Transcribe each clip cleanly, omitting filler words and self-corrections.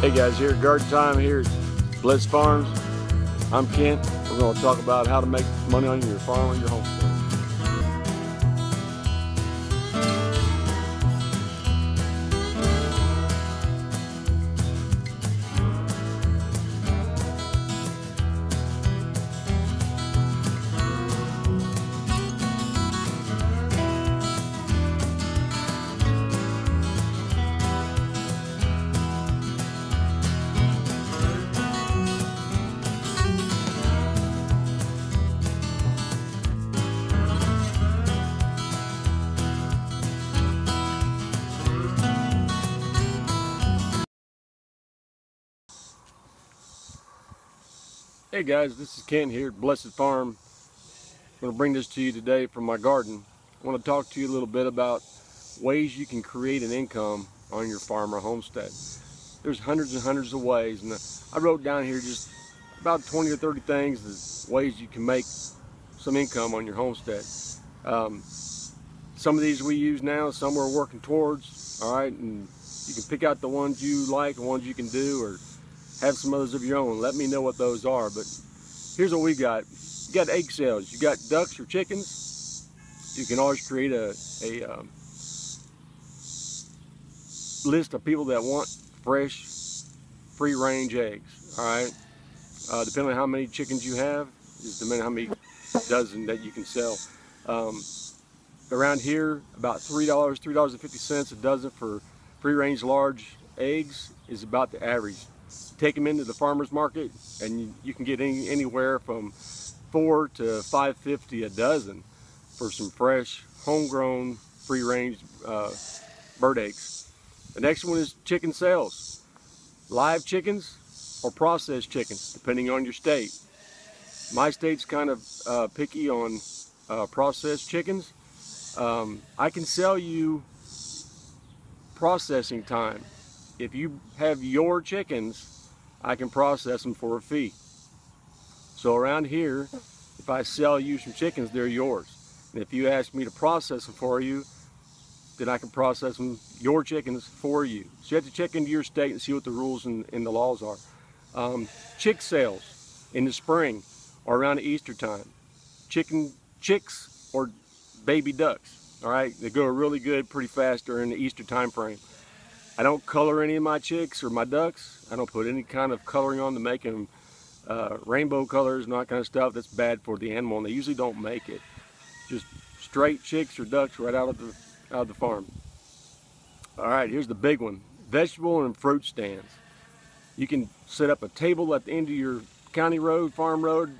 Hey guys, here at Garden Time here at Bliss Farms. I'm Kent. We're going to talk about how to make money on your farm or your homestead. Hey guys, this is Kent here at Blessed Farm. I'm going to bring this to you today from my garden. I want to talk to you a little bit about ways you can create an income on your farm or homestead. There's hundreds and hundreds of ways, and I wrote down here just about 20 or 30 things as ways you can make some income on your homestead. Some of these we use now, some we're working towards, all right, and you can pick out the ones you like, the ones you can do, or have some others of your own. Let me know what those are. But here's what we got. You got egg sales. You got ducks or chickens. You can always create a list of people that want fresh, free-range eggs. All right. Depending on how many chickens you have, is depending on how many dozen that you can sell. Around here, about $3.50 a dozen for free-range large eggs is about the average. Take them into the farmer's market and you can get anywhere from $4 to $5.50 a dozen for some fresh, homegrown, free-range bird eggs. The next one is chicken sales. Live chickens or processed chickens, depending on your state. My state's kind of picky on processed chickens. I can sell you processing time. If you have your chickens, I can process them for a fee. So around here, if I sell you some chickens, they're yours. And if you ask me to process them for you, then I can process them, your chickens, for you. So you have to check into your state and see what the rules and the laws are. Chick sales in the spring or around Easter time. Chicks or baby ducks, all right? They grow really good pretty fast during the Easter time frame. I don't color any of my chicks or my ducks. I don't put any kind of coloring on to make them rainbow colors and all that kind of stuff. That's bad for the animal, and they usually don't make it. Just straight chicks or ducks right out of the farm. All right, here's the big one: vegetable and fruit stands. You can set up a table at the end of your county road, farm road,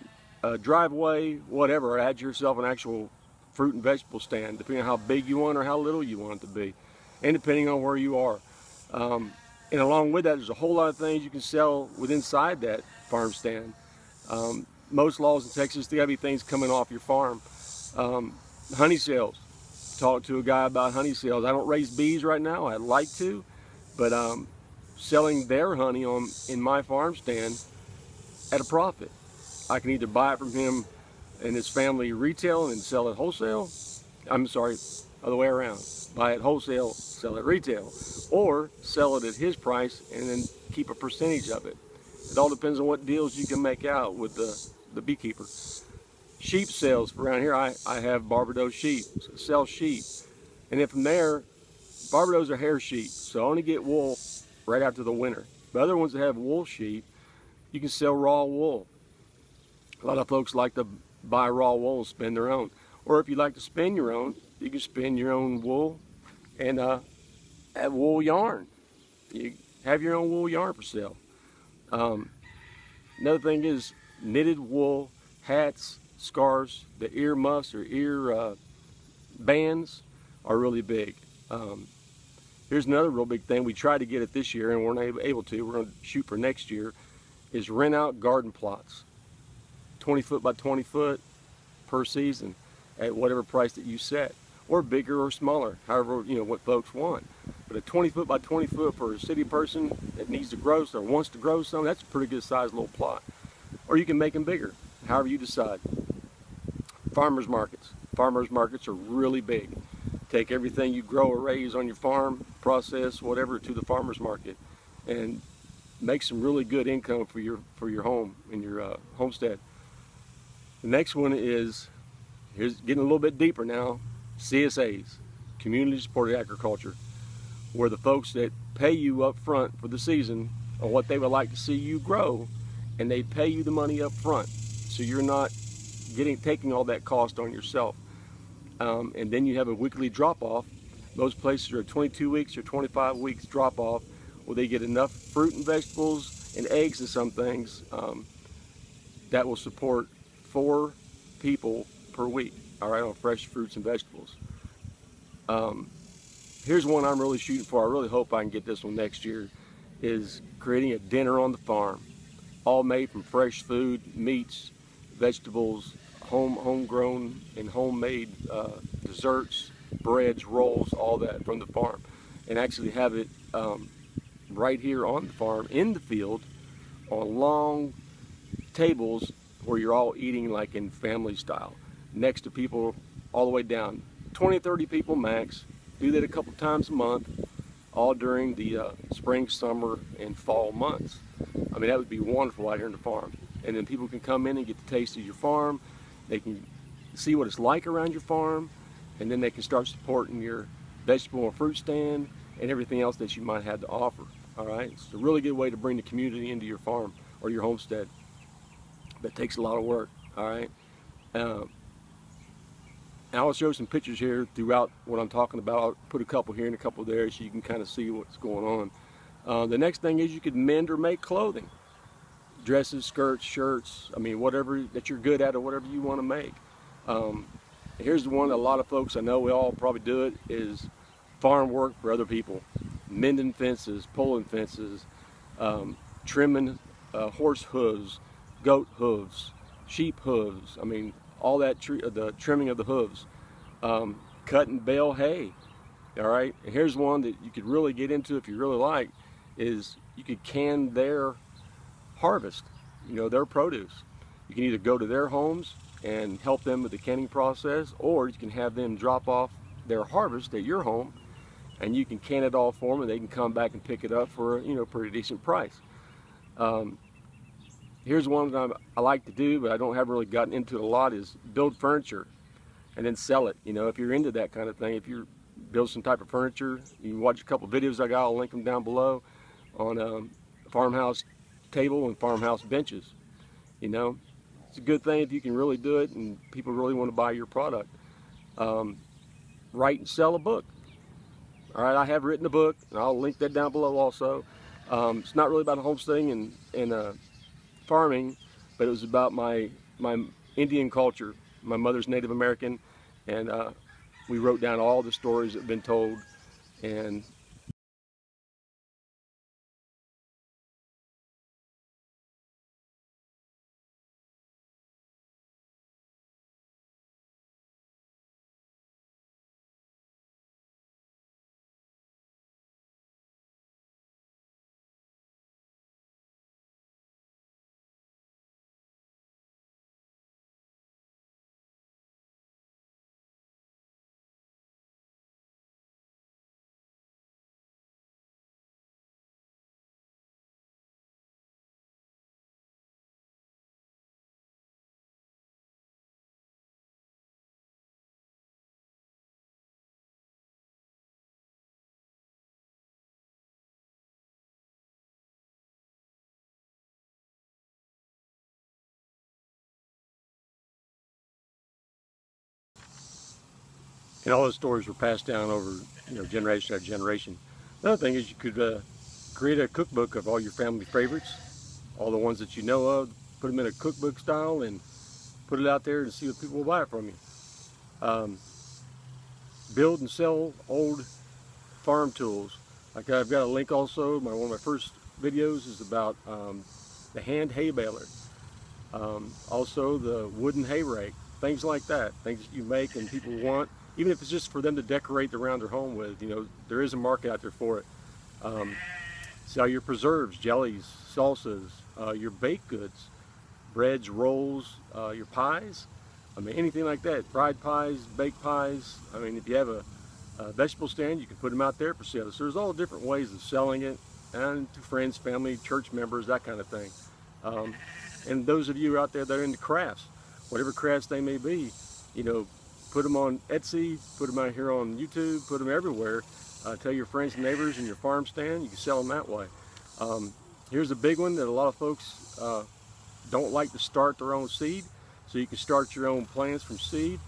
driveway, whatever. Add yourself an actual fruit and vegetable stand, depending on how big you want or how little you want it to be, and depending on where you are. And along with that, there's a whole lot of things you can sell inside that farm stand. Most laws in Texas, there gotta be things coming off your farm. Honey sales. Talked to a guy about honey sales. I don't raise bees right now. I'd like to, but selling their honey in my farm stand at a profit. I can either buy it from him and his family retail and sell it wholesale. I'm sorry, other way around. Buy it wholesale, sell it retail, or sell it at his price and then keep a percentage of it. It all depends on what deals you can make out with the beekeeper. Sheep sales around here, I have Barbados sheep, so sell sheep. And then from there, Barbados are hair sheep, so I only get wool right after the winter. The other ones that have wool sheep, you can sell raw wool. A lot of folks like to buy raw wool and spin their own. Or if you like to spin your own, you can spin your own wool and have wool yarn. You have your own wool yarn for sale. Another thing is knitted wool hats, scarves. The ear muffs or ear bands are really big. Here's another real big thing. We tried to get it this year and weren't able to. We're going to shoot for next year. Is rent out garden plots, 20 foot by 20 foot per season, at whatever price that you set, or bigger or smaller, however, you know, what folks want. But a 20 foot by 20 foot for a city person that needs to grow or wants to grow some, that's a pretty good sized little plot. Or you can make them bigger, however you decide. Farmers markets. Farmers markets are really big. Take everything you grow or raise on your farm, process, whatever, to the farmers market. And make some really good income for your home and your homestead. The next one is, here's getting a little bit deeper now, CSAs, community supported agriculture, where the folks that pay you up front for the season on what they would like to see you grow, and they pay you the money up front, so you're not taking all that cost on yourself. And then you have a weekly drop-off. Most places are 22 weeks or 25 weeks drop-off, where they get enough fruit and vegetables and eggs and some things that will support 4 people per week, all right, on fresh fruits and vegetables. Here's one I'm really shooting for. I really hope I can get this one next year, is creating a dinner on the farm, all made from fresh food, meats, vegetables, homegrown and homemade desserts, breads, rolls, all that from the farm, and actually have it right here on the farm, in the field, on long tables where you're all eating like in family style, next to people all the way down, 20, 30 people max. Do that a couple times a month, all during the spring, summer, and fall months. I mean, that would be wonderful out here on the farm. And then people can come in and get the taste of your farm. They can see what it's like around your farm, and then they can start supporting your vegetable and fruit stand and everything else that you might have to offer. All right, it's a really good way to bring the community into your farm or your homestead. That takes a lot of work. All right. And I'll show some pictures here throughout what I'm talking about. I'll put a couple here and a couple there so you can kind of see what's going on. The next thing is you could mend or make clothing. Dresses, skirts, shirts, I mean, whatever that you're good at or whatever you want to make. Here's the one that a lot of folks, I know we all probably do it, is farm work for other people. Mending fences, pulling fences, trimming horse hooves, goat hooves, sheep hooves. I mean, all that the trimming of the hooves, cut and bale hay. All right, and here's one that you could really get into if you really like, is you could can their harvest, you know, their produce. You can either go to their homes and help them with the canning process, or you can have them drop off their harvest at your home, and you can can it all for them, and they can come back and pick it up for, you know, pretty decent price. Here's one that I like to do, but I don't have really gotten into it a lot, is build furniture and then sell it. You know, if you're into that kind of thing, if you build some type of furniture, you can watch a couple videos I got, I'll link them down below, on farmhouse table and farmhouse benches. You know, it's a good thing if you can really do it and people really want to buy your product. Write and sell a book. All right, I have written a book, and I'll link that down below also. It's not really about homesteading and farming, but it was about my Indian culture. My mother's Native American, and we wrote down all the stories that have been told, and all those stories were passed down over, you know, generation after generation. Another thing is you could create a cookbook of all your family favorites, all the ones that you know of, put them in a cookbook style and put it out there and see if people will buy it from you. Build and sell old farm tools. Like I've got a link also, one of my first videos is about the hand hay baler. Also the wooden hay rake, things like that, things that you make and people want, even if it's just for them to decorate around their home with. You know, there is a market out there for it. Sell your preserves, jellies, salsas, your baked goods, breads, rolls, your pies. I mean, anything like that, fried pies, baked pies. I mean, if you have a vegetable stand, you can put them out there for sale. So there's all different ways of selling it. and to friends, family, church members, that kind of thing. And those of you out there that are into crafts, whatever crafts they may be, you know, put them on Etsy, put them out here on YouTube, put them everywhere. Tell your friends and neighbors in your farm stand, you can sell them that way. Here's a big one that a lot of folks don't like to start their own seed, so you can start your own plants from seed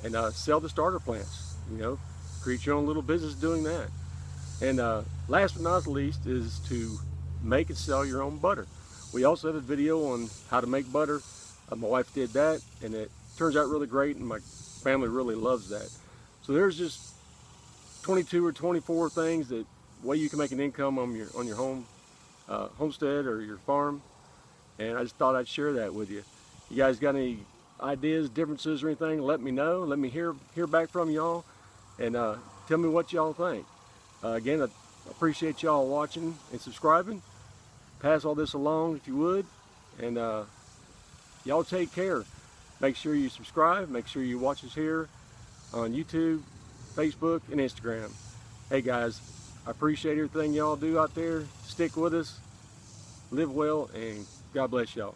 and sell the starter plants. You know, create your own little business doing that. And last but not least is to make and sell your own butter. We also have a video on how to make butter. My wife did that, and it turns out really great, and my family really loves that. So there's just 22 or 24 things that way you can make an income on your home homestead or your farm, and I just thought I'd share that with you. You guys got any ideas, differences, or anything? Let me know. Let me hear back from y'all, and tell me what y'all think. Again, I appreciate y'all watching and subscribing. Pass all this along if you would, and y'all take care. Make sure you subscribe. Make sure you watch us here on YouTube, Facebook, and Instagram. Hey guys, I appreciate everything y'all do out there. Stick with us, live well, and God bless y'all.